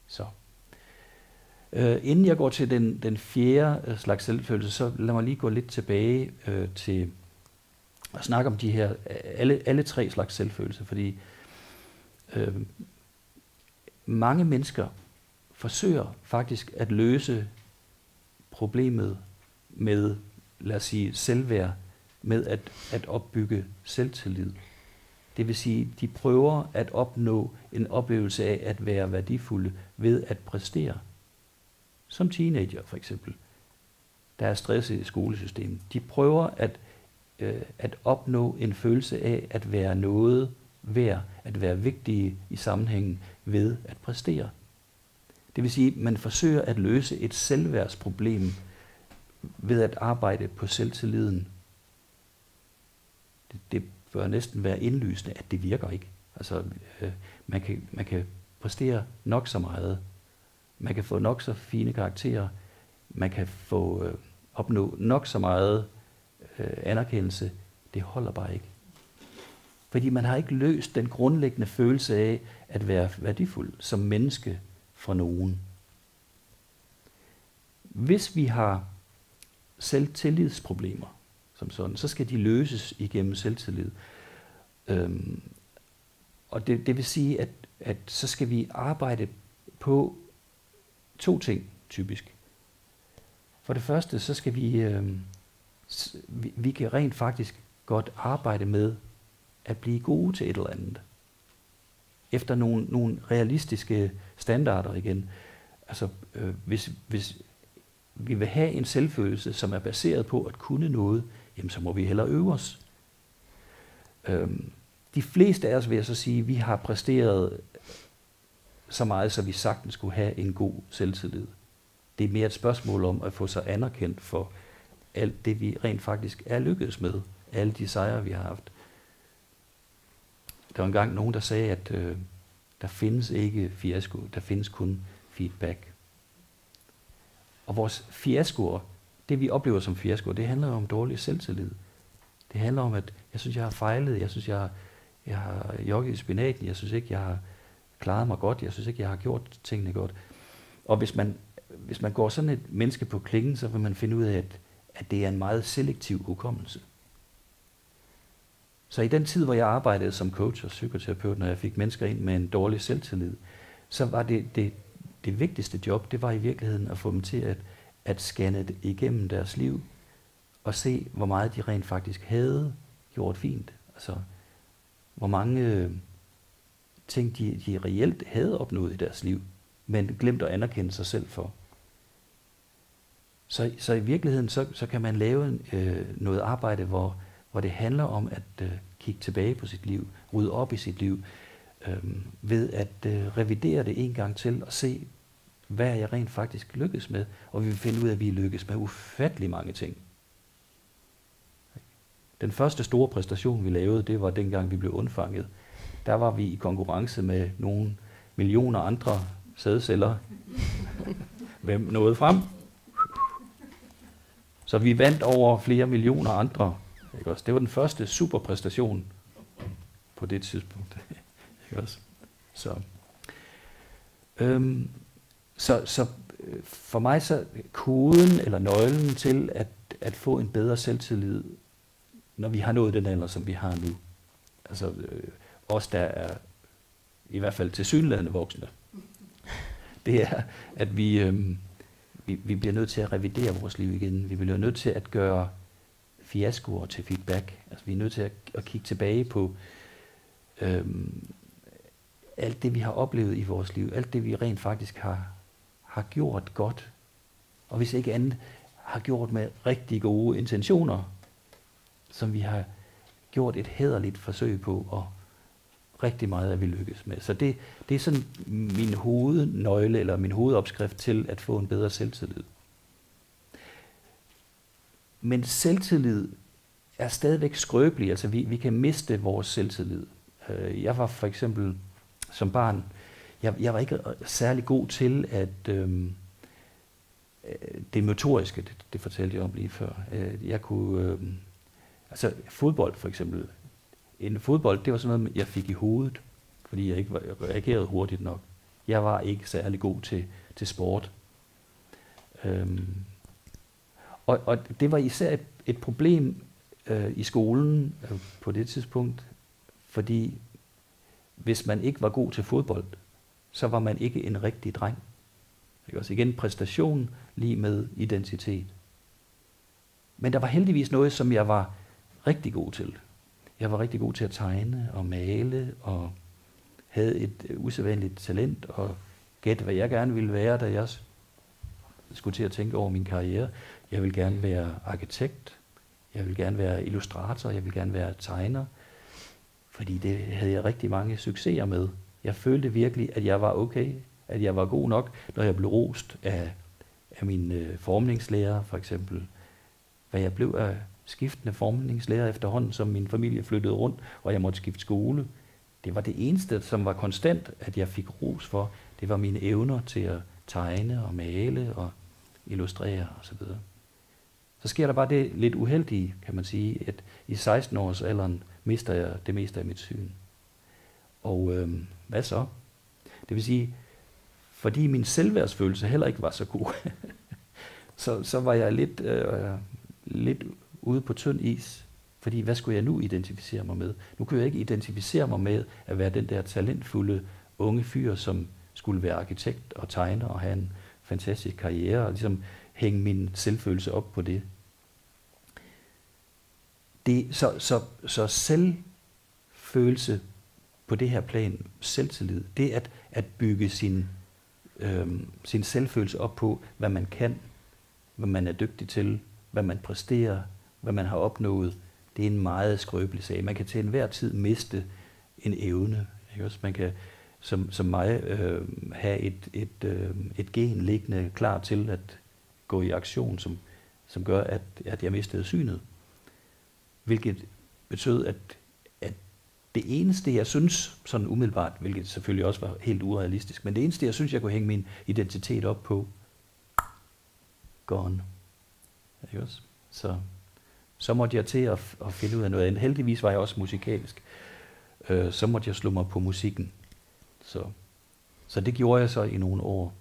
Så. Inden jeg går til den fjerde slags selvfølelse, så lad mig lige gå lidt tilbage til at snakke om de her, alle tre slags selvfølelse, fordi mange mennesker forsøger faktisk at løse problemet med, lad os sige, selvværd, med at opbygge selvtillid. Det vil sige, de prøver at opnå en oplevelse af at være værdifulde ved at præstere. Som teenager for eksempel, der er stress i skolesystemet. De prøver at opnå en følelse af at være noget værd, at være vigtige i sammenhængen ved at præstere. Det vil sige, at man forsøger at løse et selvværdsproblem ved at arbejde på selvtilliden. Det bør næsten være indlysende, at det virker ikke. Altså, man kan præstere nok så meget. Man kan få nok så fine karakterer. Man kan få opnå nok så meget anerkendelse. Det holder bare ikke. Fordi man har ikke løst den grundlæggende følelse af at være værdifuld som menneske for nogen. Hvis vi har selvtillidsproblemer som sådan, så skal de løses igennem selvtillid. Og det vil sige, at så skal vi arbejde på to ting, typisk. For det første, så skal vi kan rent faktisk godt arbejde med at blive gode til et eller andet. Efter nogle realistiske standarder igen. Altså, hvis vi vil have en selvfølelse, som er baseret på at kunne noget, jamen så må vi hellere øve os. De fleste af os, vil jeg så sige, vi har præsteret så meget, så vi sagtens skulle have en god selvtillid. Det er mere et spørgsmål om at få sig anerkendt for alt det, vi rent faktisk er lykkedes med. Alle de sejre, vi har haft. Der var engang nogen, der sagde, at der findes ikke fiasko, der findes kun feedback. Og vores fiaskoer, det vi oplever som fiaskoer, det handler om dårlig selvtillid. Det handler om, at jeg synes, jeg har fejlet, jeg synes, jeg har jogget i spinaten, jeg synes ikke, jeg har klaret mig godt, jeg synes ikke, jeg har gjort tingene godt. Og hvis man går sådan et menneske på klingen, så vil man finde ud af, at det er en meget selektiv hukommelse. Så i den tid, hvor jeg arbejdede som coach og psykoterapeut, når jeg fik mennesker ind med en dårlig selvtillid, så var det vigtigste job, det var i virkeligheden at få dem til at scanne det igennem deres liv, og se, hvor meget de rent faktisk havde gjort fint. Altså, hvor mange ting de reelt havde opnået i deres liv, men glemt at anerkende sig selv for. Så i virkeligheden, så kan man lave noget arbejde, hvor det handler om at kigge tilbage på sit liv, rydde op i sit liv, ved at revidere det en gang til og se, hvad jeg rent faktisk lykkes med. Og vi vil finde ud af, at vi lykkes med ufattelig mange ting. Den første store præstation, vi lavede, det var dengang, vi blev undfanget. Der var vi i konkurrence med nogle millioner andre sædceller. Hvem nåede frem? Så vi vandt over flere millioner andre. Ikke også? Det var den første superpræstation på det tidspunkt. Ikke også? Så for mig så koden eller nøglen til at få en bedre selvtillid, når vi har nået den alder, som vi har nu. Altså os, der er i hvert fald tilsyneladende voksne. Det er, at vi bliver nødt til at revidere vores liv igen. Vi bliver nødt til at gøre fiaskoer til feedback. Altså vi er nødt til at kigge tilbage på alt det, vi har oplevet i vores liv. Alt det, vi rent faktisk har gjort godt. Og hvis ikke andet, har gjort med rigtig gode intentioner, som vi har gjort et hæderligt forsøg på, og rigtig meget er vi lykkes med. Så det er sådan min hovednøgle, eller min hovedopskrift til at få en bedre selvtillid. Men selvtillid er stadigvæk skrøbelig, altså vi kan miste vores selvtillid. Jeg var for eksempel som barn, jeg var ikke særlig god til at det motoriske, det fortalte jeg om lige før. Jeg kunne, altså fodbold for eksempel, en fodbold, det var sådan noget, jeg fik i hovedet, fordi jeg ikke reagerede hurtigt nok. Jeg var ikke særlig god til sport. Og det var især et problem i skolen på det tidspunkt, fordi hvis man ikke var god til fodbold, så var man ikke en rigtig dreng. Ikke også? Igen, præstation lige med identitet. Men der var heldigvis noget, som jeg var rigtig god til. Jeg var rigtig god til at tegne og male, og havde et usædvanligt talent, og gætte, hvad jeg gerne ville være, da jeg skulle til at tænke over min karriere. Jeg ville gerne være arkitekt, jeg ville gerne være illustrator, jeg ville gerne være tegner, fordi det havde jeg rigtig mange succeser med. Jeg følte virkelig, at jeg var okay, at jeg var god nok, når jeg blev rost af min formningslærer, for eksempel. Hvad jeg blev af skiftende formningslærer efterhånden, som min familie flyttede rundt, og jeg måtte skifte skole. Det var det eneste, som var konstant, at jeg fik ros for. Det var mine evner til at tegne og male og illustrere osv. Så sker der bare det lidt uheldige, kan man sige, at i 16-års alderen mister jeg det meste af mit syn. Og hvad så? Det vil sige, fordi min selvværdsfølelse heller ikke var så god, så var jeg lidt ude på tynd is. Fordi hvad skulle jeg nu identificere mig med? Nu kunne jeg ikke identificere mig med at være den der talentfulde unge fyr, som skulle være arkitekt og tegner og have en fantastisk karriere, og ligesom hænge min selvfølelse op på det. Så selvfølelse på det her plan, selvtillid, det er at bygge sin selvfølelse op på, hvad man kan, hvad man er dygtig til, hvad man præsterer, hvad man har opnået. Det er en meget skrøbelig sag. Man kan til enhver tid miste en evne. Ikke også? Man kan som mig have et gen liggende klar til at gå i aktion, som gør, at jeg mistede synet. Hvilket betød, at det eneste, jeg synes, sådan umiddelbart, hvilket selvfølgelig også var helt urealistisk, men det eneste, jeg synes, jeg kunne hænge min identitet op på, gone. Ikke også? Så måtte jeg til at finde ud af noget andet. Heldigvis var jeg også musikalsk. Så måtte jeg slå mig på musikken. Så det gjorde jeg så i nogle år.